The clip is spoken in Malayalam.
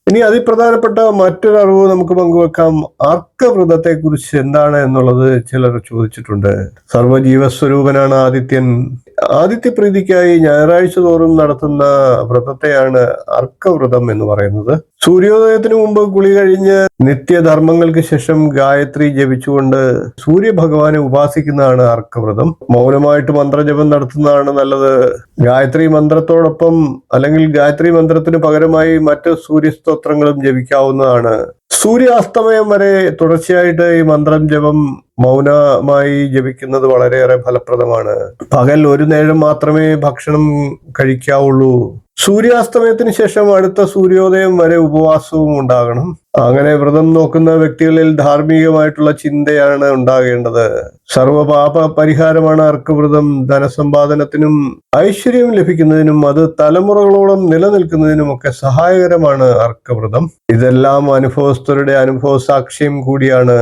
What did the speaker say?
ഇനി അതിപ്രധാനപ്പെട്ട മറ്റൊരു അറിവ് നമുക്ക് പങ്കുവെക്കാം. അർക്കവ്രതത്തെ കുറിച്ച് എന്താണ് എന്നുള്ളത് ചിലർ ചോദിച്ചിട്ടുണ്ട്. സർവ്വജീവസ്വരൂപനാണ് ആദിത്യൻ. ആദിത്യപ്രീതിക്കായി ഞായറാഴ്ച തോറും നടത്തുന്ന വ്രതത്തെയാണ് അർക്കവ്രതം എന്ന് പറയുന്നത്. സൂര്യോദയത്തിന് മുമ്പ് കുളി കഴിഞ്ഞ് നിത്യധർമ്മങ്ങൾക്ക് ശേഷം ഗായത്രി ജപിച്ചുകൊണ്ട് സൂര്യഭഗവാനെ ഉപാസിക്കുന്നതാണ് അർക്കവ്രതം. മൗനമായിട്ട് മന്ത്രജപം നടത്തുന്നതാണ് നല്ലത്. ഗായത്രി മന്ത്രത്തോടൊപ്പം അല്ലെങ്കിൽ ഗായത്രി മന്ത്രത്തിന് പകരമായി മറ്റ് സൂര്യസ്തോത്രങ്ങളും ജപിക്കാവുന്നതാണ്. സൂര്യാസ്തമയം വരെ തുടർച്ചയായിട്ട് ഈ മന്ത്രം ജപം മൗനമായി ജപിക്കുന്നത് വളരെയേറെ ഫലപ്രദമാണ്. പകൽ ഒരു നേരം മാത്രമേ ഭക്ഷണം കഴിക്കാവുള്ളൂ. സൂര്യാസ്തമയത്തിന് ശേഷം അടുത്ത സൂര്യോദയം വരെ ഉപവാസവും ഉണ്ടാകണം. അങ്ങനെ വ്രതം നോക്കുന്ന വ്യക്തികളിൽ ധാർമ്മികമായിട്ടുള്ള ചിന്തയാണ് ഉണ്ടാകേണ്ടത്. സർവപാപ പരിഹാരമാണ് അർക്കവ്രതം. ധനസമ്പാദനത്തിനും ഐശ്വര്യം ലഭിക്കുന്നതിനും അത് തലമുറകളോളം നിലനിൽക്കുന്നതിനുമൊക്കെ സഹായകരമാണ് അർക്കവ്രതം. ഇതെല്ലാം അനുഭവസ്ഥരുടെ അനുഭവ സാക്ഷ്യം കൂടിയാണ്.